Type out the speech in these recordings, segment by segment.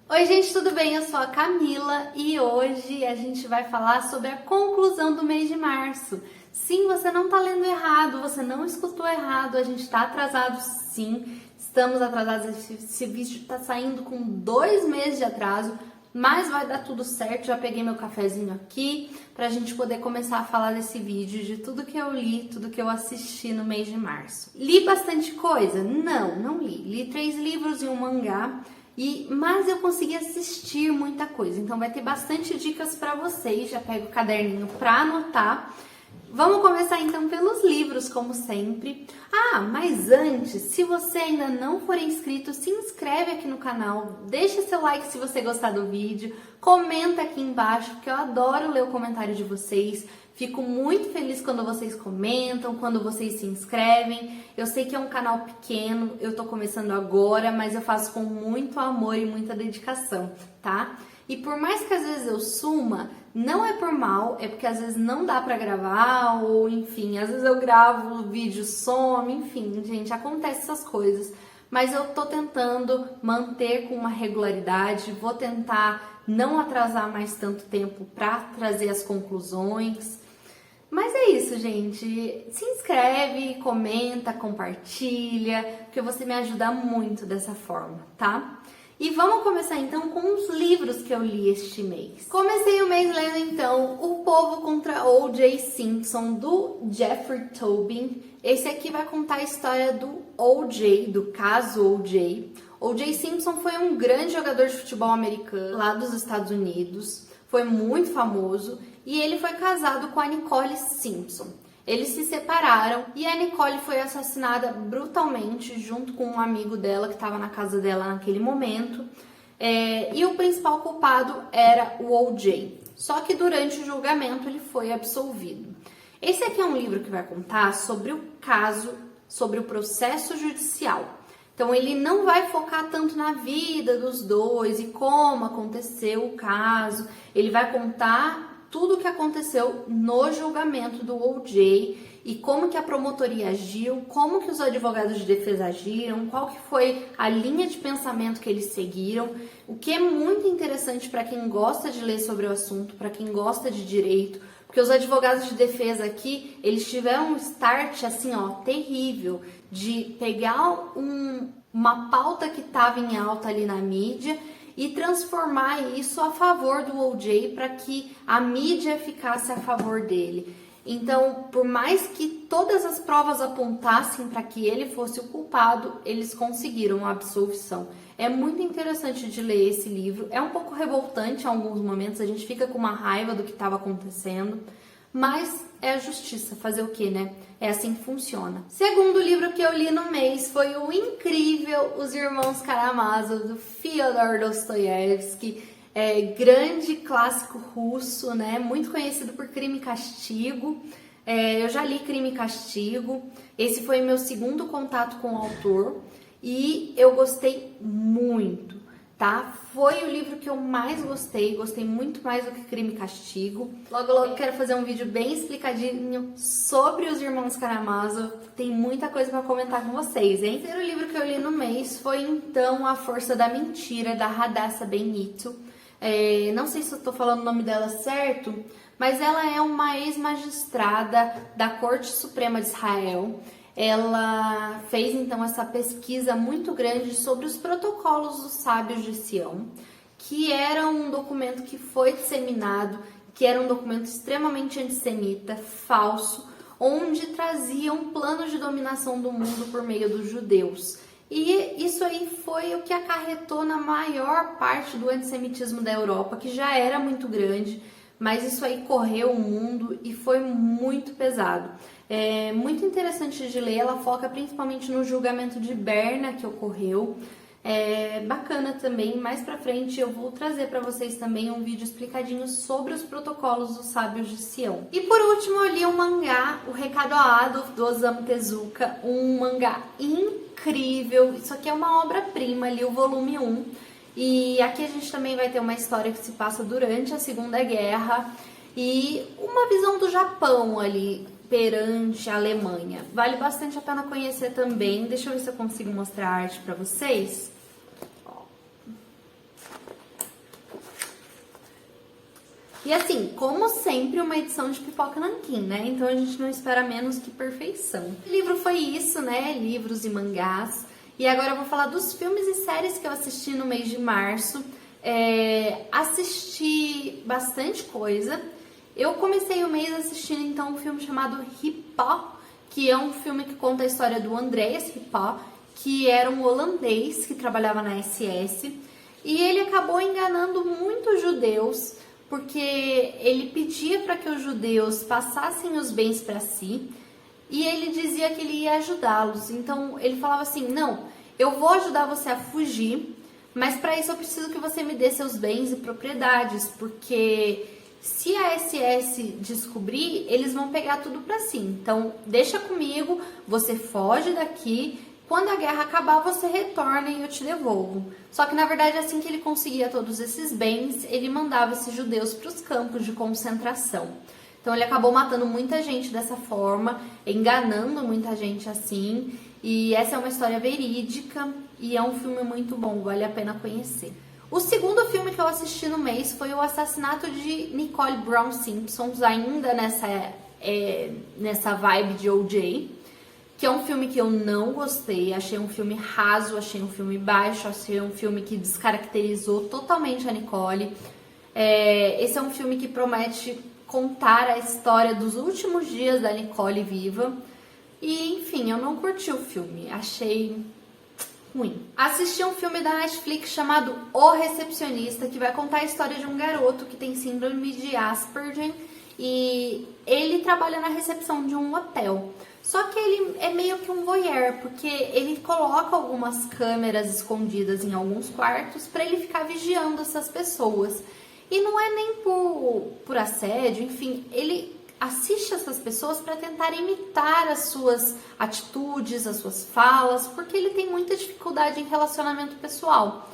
Oi gente, tudo bem? Eu sou a Camila e hoje a gente vai falar sobre a conclusão do mês de março. Sim, você não tá lendo errado, você não escutou errado, a gente tá atrasado sim, estamos atrasados, esse vídeo tá saindo com 2 meses de atraso, mas vai dar tudo certo. Já peguei meu cafezinho aqui pra gente poder começar a falar desse vídeo, de tudo que eu li, tudo que eu assisti no mês de março. Li bastante coisa? Não li. Li 3 livros e um mangá. Mas eu consegui assistir muita coisa, então vai ter bastante dicas para vocês. Já pego o caderninho para anotar. Vamos começar então pelos livros, como sempre. Mas antes, se você ainda não for inscrito, se inscreve aqui no canal, deixa seu like se você gostar do vídeo, comenta aqui embaixo, porque eu adoro ler o comentário de vocês. Fico muito feliz quando vocês comentam, quando vocês se inscrevem. Eu sei que é um canal pequeno, eu tô começando agora, mas eu faço com muito amor e muita dedicação, tá? E por mais que às vezes eu suma, não é por mal, é porque às vezes não dá pra gravar, ou enfim, às vezes eu gravo, o vídeo some, enfim, gente, acontece essas coisas. Mas eu tô tentando manter com uma regularidade, vou tentar não atrasar mais tanto tempo pra trazer as conclusões. Mas é isso, gente. Se inscreve, comenta, compartilha, porque você me ajuda muito dessa forma, tá? E vamos começar então com os livros que eu li este mês. Comecei o mês lendo então O Povo contra O.J. Simpson, do Jeffrey Toobin. Esse aqui vai contar a história do O.J., do caso O.J. O.J. Simpson foi um grande jogador de futebol americano lá dos Estados Unidos. Foi muito famoso e ele foi casado com a Nicole Simpson. Eles se separaram e a Nicole foi assassinada brutalmente junto com um amigo dela que estava na casa dela naquele momento. E o principal culpado era o O.J. Só que durante o julgamento ele foi absolvido. Esse aqui é um livro que vai contar sobre o caso, sobre o processo judicial. Então ele não vai focar tanto na vida dos dois e como aconteceu o caso. Ele vai contar tudo o que aconteceu no julgamento do O.J. e como que a promotoria agiu, como que os advogados de defesa agiram, qual que foi a linha de pensamento que eles seguiram, o que é muito interessante para quem gosta de ler sobre o assunto, para quem gosta de direito, porque os advogados de defesa aqui, eles tiveram um start assim, terrível, de pegar uma pauta que estava em alta ali na mídia e transformar isso a favor do O.J. para que a mídia ficasse a favor dele. Então, por mais que todas as provas apontassem para que ele fosse o culpado, eles conseguiram a absolvição. É muito interessante de ler esse livro. É um pouco revoltante em alguns momentos, a gente fica com uma raiva do que estava acontecendo, mas é a justiça, fazer o quê, né? É assim que funciona. Segundo livro que eu li no mês foi o incrível Os Irmãos Karamazov, do Fyodor Dostoiévski. Grande clássico russo, né? Muito conhecido por Crime e Castigo. Eu já li Crime e Castigo. Esse foi meu segundo contato com o autor e eu gostei muito, tá? Foi o livro que eu mais gostei muito mais do que Crime e Castigo. Logo quero fazer um vídeo bem explicadinho sobre os Irmãos Karamazov. Tem muita coisa para comentar com vocês, hein? O terceiro livro que eu li no mês foi então A Força da Mentira, da Hadassah Benito. Não sei se eu tô falando o nome dela certo, mas ela é uma ex-magistrada da Corte Suprema de Israel. Ela fez então essa pesquisa muito grande sobre os protocolos dos sábios de Sião, que era um documento que foi disseminado, que era um documento extremamente antissemita, falso, onde trazia um plano de dominação do mundo por meio dos judeus. E isso aí foi o que acarretou na maior parte do antissemitismo da Europa, que já era muito grande, mas isso aí correu o mundo e foi muito pesado. É muito interessante de ler, ela foca principalmente no julgamento de Berna que ocorreu. É bacana também, mais pra frente eu vou trazer pra vocês também um vídeo explicadinho sobre os protocolos dos sábios de Sião. E por último eu li o mangá O Recado a Adolf, do Osamu Tezuka, um mangá incrível. Isso aqui é uma obra-prima, ali o volume 1. E aqui a gente também vai ter uma história que se passa durante a Segunda Guerra e uma visão do Japão ali perante a Alemanha. Vale bastante a pena conhecer também. Deixa eu ver se eu consigo mostrar a arte pra vocês. E assim, como sempre, uma edição de Pipoca Nanquim, né? Então a gente não espera menos que perfeição. O livro foi isso, né? Livros e mangás. E agora eu vou falar dos filmes e séries que eu assisti no mês de março. Assisti bastante coisa. Eu comecei o mês assistindo então um filme chamado Ripó, que é um filme que conta a história do Andreas Ripó, que era um holandês que trabalhava na SS. E ele acabou enganando muitos judeus, porque ele pedia para que os judeus passassem os bens para si e ele dizia que ele ia ajudá-los. Então ele falava assim: não, eu vou ajudar você a fugir, mas para isso eu preciso que você me dê seus bens e propriedades, porque se a SS descobrir, eles vão pegar tudo para si. Então deixa comigo, você foge daqui. Quando a guerra acabar, você retorna e eu te devolvo. Só que, na verdade, assim que ele conseguia todos esses bens, ele mandava esses judeus para os campos de concentração. Então, ele acabou matando muita gente dessa forma, enganando muita gente assim. E essa é uma história verídica e é um filme muito bom, vale a pena conhecer. O segundo filme que eu assisti no mês foi O Assassinato de Nicole Brown Simpson, ainda nessa vibe de O.J., que é um filme que eu não gostei, achei um filme raso, achei um filme baixo, achei um filme que descaracterizou totalmente a Nicole. Esse é um filme que promete contar a história dos últimos dias da Nicole viva. E, enfim, eu não curti o filme, achei ruim. Assisti um filme da Netflix chamado O Recepcionista, que vai contar a história de um garoto que tem síndrome de Asperger e ele trabalha na recepção de um hotel. Só que ele é meio que um voyeur, porque ele coloca algumas câmeras escondidas em alguns quartos para ele ficar vigiando essas pessoas. E não é nem por assédio, enfim, ele assiste essas pessoas para tentar imitar as suas atitudes, as suas falas, porque ele tem muita dificuldade em relacionamento pessoal.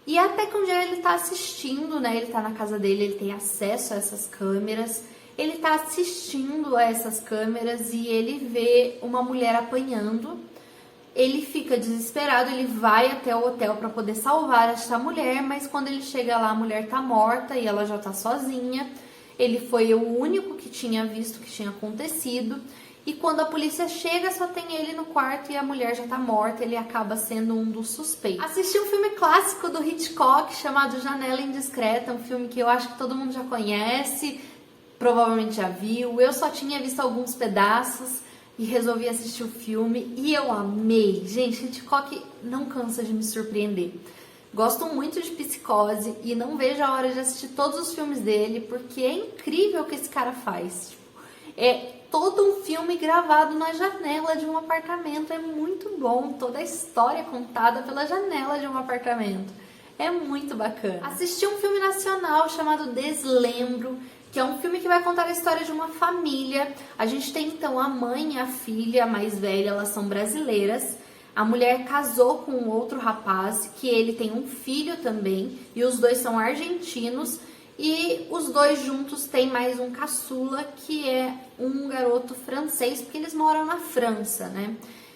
E até que um dia ele está assistindo, né? Ele está na casa dele, ele tem acesso a essas câmeras. Ele tá assistindo a essas câmeras e ele vê uma mulher apanhando. Ele fica desesperado, ele vai até o hotel para poder salvar essa mulher, mas quando ele chega lá, a mulher tá morta e ela já tá sozinha. Ele foi o único que tinha visto o que tinha acontecido. E quando a polícia chega, só tem ele no quarto e a mulher já tá morta, ele acaba sendo um dos suspeitos. Assisti um filme clássico do Hitchcock chamado Janela Indiscreta, um filme que eu acho que todo mundo já conhece, provavelmente já viu. Eu só tinha visto alguns pedaços e resolvi assistir o filme e eu amei. Gente, Hitchcock não cansa de me surpreender. Gosto muito de Psicose e não vejo a hora de assistir todos os filmes dele, porque é incrível o que esse cara faz. É todo um filme gravado na janela de um apartamento, é muito bom. Toda a história contada pela janela de um apartamento. É muito bacana. Assisti um filme nacional chamado Deslembro, que é um filme que vai contar a história de uma família. A gente tem então a mãe e a filha, a mais velha, elas são brasileiras. A mulher casou com um outro rapaz, que ele tem um filho também, e os dois são argentinos, e os dois juntos têm mais um caçula, que é um garoto francês, porque eles moram na França, né?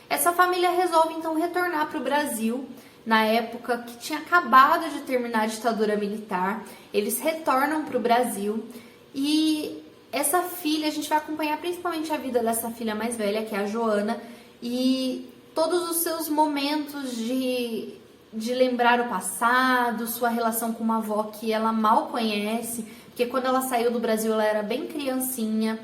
Essa família resolve então retornar para o Brasil, na época que tinha acabado de terminar a ditadura militar. Eles retornam para o Brasil. E essa filha, a gente vai acompanhar principalmente a vida dessa filha mais velha, que é a Joana, e todos os seus momentos de lembrar o passado, sua relação com uma avó que ela mal conhece, porque quando ela saiu do Brasil ela era bem criancinha,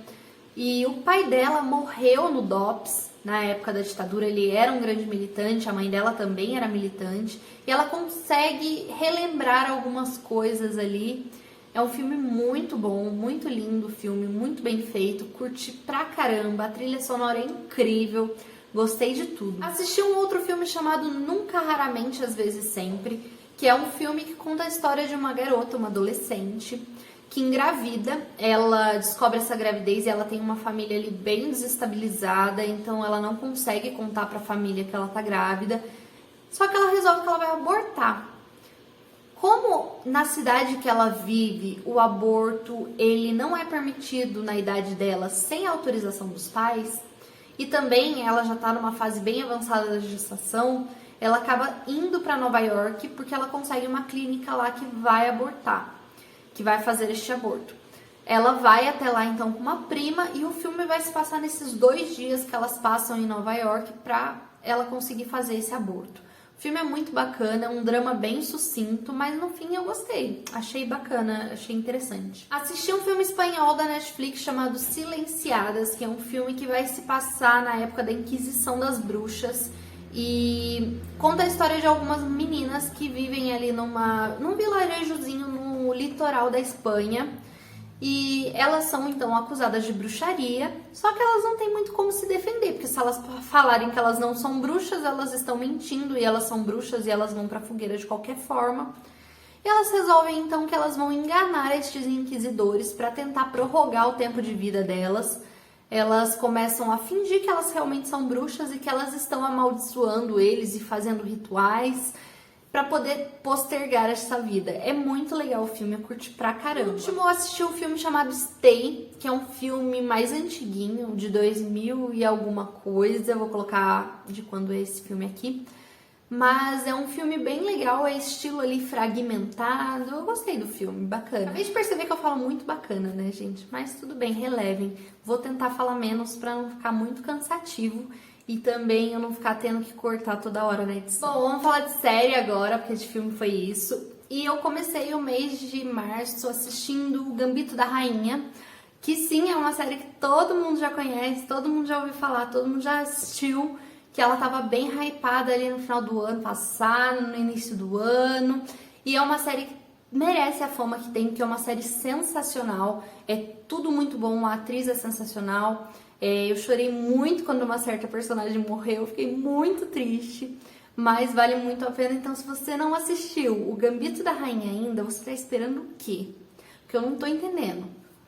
e o pai dela morreu no DOPS, na época da ditadura. Ele era um grande militante, a mãe dela também era militante, e ela consegue relembrar algumas coisas ali. É um filme muito bom, muito lindo o filme, muito bem feito, curti pra caramba, a trilha sonora é incrível, gostei de tudo. Assisti um outro filme chamado Nunca, Raramente, Às Vezes, Sempre, que é um filme que conta a história de uma garota, uma adolescente, que engravida. Ela descobre essa gravidez e ela tem uma família ali bem desestabilizada, então ela não consegue contar pra família que ela tá grávida, só que ela resolve que ela vai abortar. Como na cidade que ela vive, o aborto ele não é permitido na idade dela sem autorização dos pais, e também ela já está numa fase bem avançada da gestação, ela acaba indo para Nova York porque ela consegue uma clínica lá que vai abortar, que vai fazer este aborto. Ela vai até lá então com uma prima e o filme vai se passar nesses 2 dias que elas passam em Nova York pra ela conseguir fazer esse aborto. O filme é muito bacana, é um drama bem sucinto, mas no fim eu gostei. Achei bacana, achei interessante. Assisti um filme espanhol da Netflix chamado Silenciadas, que é um filme que vai se passar na época da Inquisição das Bruxas e conta a história de algumas meninas que vivem ali num vilarejozinho no litoral da Espanha. E elas são então acusadas de bruxaria, só que elas não têm muito como se defender, porque se elas falarem que elas não são bruxas, elas estão mentindo e elas são bruxas e elas vão pra fogueira de qualquer forma. E elas resolvem então que elas vão enganar estes inquisidores para tentar prorrogar o tempo de vida delas. Elas começam a fingir que elas realmente são bruxas e que elas estão amaldiçoando eles e fazendo rituais para poder postergar essa vida. É muito legal o filme, eu curti pra caramba. Por último, eu assisti um filme chamado Stay, que é um filme mais antiguinho, de 2000 e alguma coisa. Eu vou colocar de quando é esse filme aqui. Mas é um filme bem legal, é estilo ali fragmentado. Eu gostei do filme, bacana. Acabei de perceber que eu falo muito bacana, né, gente? Mas tudo bem, relevem. Vou tentar falar menos pra não ficar muito cansativo. E também eu não ficar tendo que cortar toda hora na edição. Bom, vamos falar de série agora, porque de filme foi isso. E eu comecei o mês de março assistindo o Gambito da Rainha, que sim, é uma série que todo mundo já conhece, todo mundo já ouviu falar, todo mundo já assistiu, que ela tava bem hypada ali no final do ano passado, no início do ano. E é uma série que merece a fama que tem, que é uma série sensacional, é tudo muito bom, a atriz é sensacional. Eu chorei muito quando uma certa personagem morreu, fiquei muito triste, mas vale muito a pena. Então, se você não assistiu o Gambito da Rainha ainda, você tá esperando o quê? Porque eu não tô entendendo.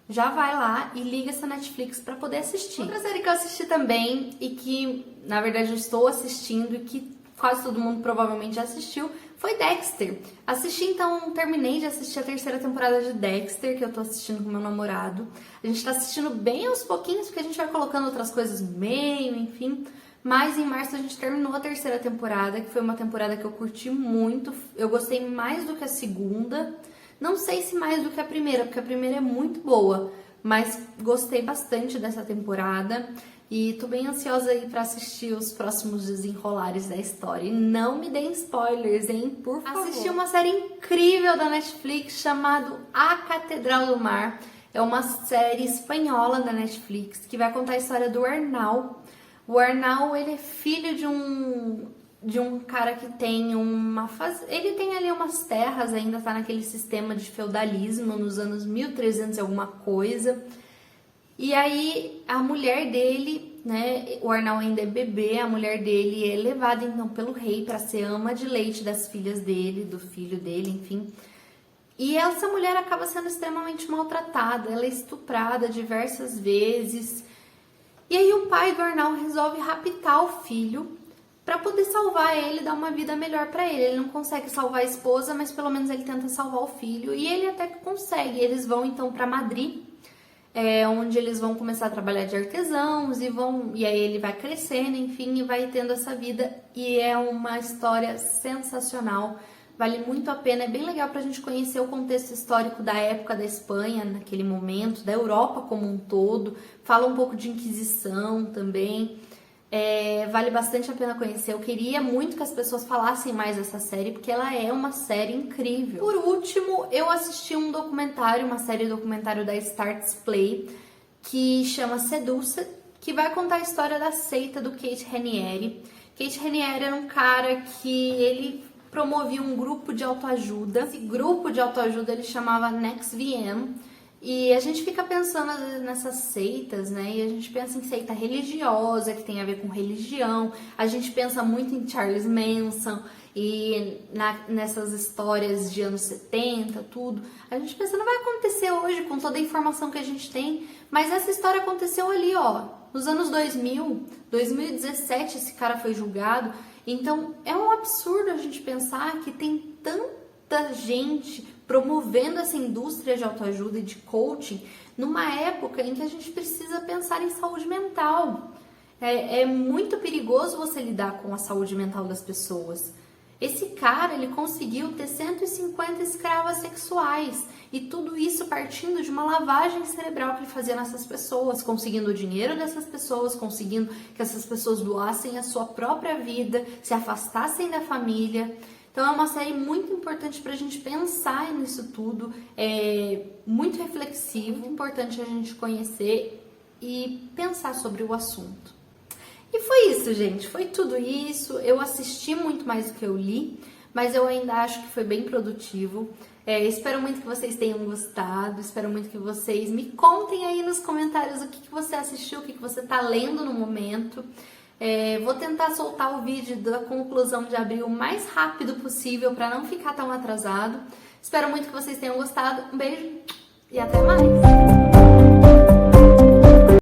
Já vai lá e liga essa Netflix pra poder assistir. Outra série que eu assisti também e que, na verdade, eu estou assistindo e que quase todo mundo provavelmente já assistiu, foi Dexter. Assisti, então, terminei de assistir a 3ª temporada de Dexter, que eu tô assistindo com meu namorado. A gente tá assistindo bem aos pouquinhos, porque a gente vai colocando outras coisas no meio, enfim. Mas em março a gente terminou a 3ª temporada, que foi uma temporada que eu curti muito. Eu gostei mais do que a segunda. Não sei se mais do que a primeira, porque a primeira é muito boa. Mas gostei bastante dessa temporada. E tô bem ansiosa aí pra assistir os próximos desenrolares da história. E não me deem spoilers, hein? Por favor. Assisti uma série incrível da Netflix chamada A Catedral do Mar. É uma série espanhola da Netflix que vai contar a história do Arnau. O Arnau, ele é filho de um cara que tem ele tem ali umas terras, ainda tá naquele sistema de feudalismo nos anos 1300 e alguma coisa. E aí a mulher dele, né, o Arnau ainda é bebê, a mulher dele é levada então pelo rei para ser ama de leite das filhas dele, do filho dele, enfim. E essa mulher acaba sendo extremamente maltratada, ela é estuprada diversas vezes. E aí o pai do Arnau resolve raptar o filho para poder salvar ele, dar uma vida melhor para ele. Ele não consegue salvar a esposa, mas pelo menos ele tenta salvar o filho e ele até que consegue. Eles vão então para Madrid, onde eles vão começar a trabalhar de artesãos e aí ele vai crescendo, enfim, e vai tendo essa vida. E é uma história sensacional, vale muito a pena, é bem legal pra gente conhecer o contexto histórico da época da Espanha, naquele momento, da Europa como um todo, fala um pouco de Inquisição também. Vale bastante a pena conhecer. Eu queria muito que as pessoas falassem mais dessa série, porque ela é uma série incrível. Por último, eu assisti um documentário, uma série documentário da Starz Play, que chama Seduced, que vai contar a história da seita do Cate Raniere. Cate Raniere era um cara que ele promovia um grupo de autoajuda. Esse grupo de autoajuda ele chamava NextVM. E a gente fica pensando às vezes nessas seitas, né? E a gente pensa em seita religiosa, que tem a ver com religião. A gente pensa muito em Charles Manson e nessas histórias de anos 70, tudo. A gente pensa, não vai acontecer hoje com toda a informação que a gente tem. Mas essa história aconteceu ali, ó, nos anos 2000, 2017 esse cara foi julgado. Então é um absurdo a gente pensar que tem tanta gente promovendo essa indústria de autoajuda e de coaching numa época em que a gente precisa pensar em saúde mental. É muito perigoso você lidar com a saúde mental das pessoas. Esse cara, ele conseguiu ter 150 escravas sexuais. E tudo isso partindo de uma lavagem cerebral que ele fazia nessas pessoas, conseguindo o dinheiro dessas pessoas, conseguindo que essas pessoas doassem a sua própria vida, se afastassem da família. Então é uma série muito importante para a gente pensar nisso tudo, é muito reflexivo, importante a gente conhecer e pensar sobre o assunto. E foi isso, gente, foi tudo isso. Eu assisti muito mais do que eu li, mas eu ainda acho que foi bem produtivo. Espero muito que vocês tenham gostado, espero muito que vocês me contem aí nos comentários o que você assistiu, o que você está lendo no momento. Vou tentar soltar o vídeo da conclusão de abril o mais rápido possível para não ficar tão atrasado. Espero muito que vocês tenham gostado. Um beijo e até mais!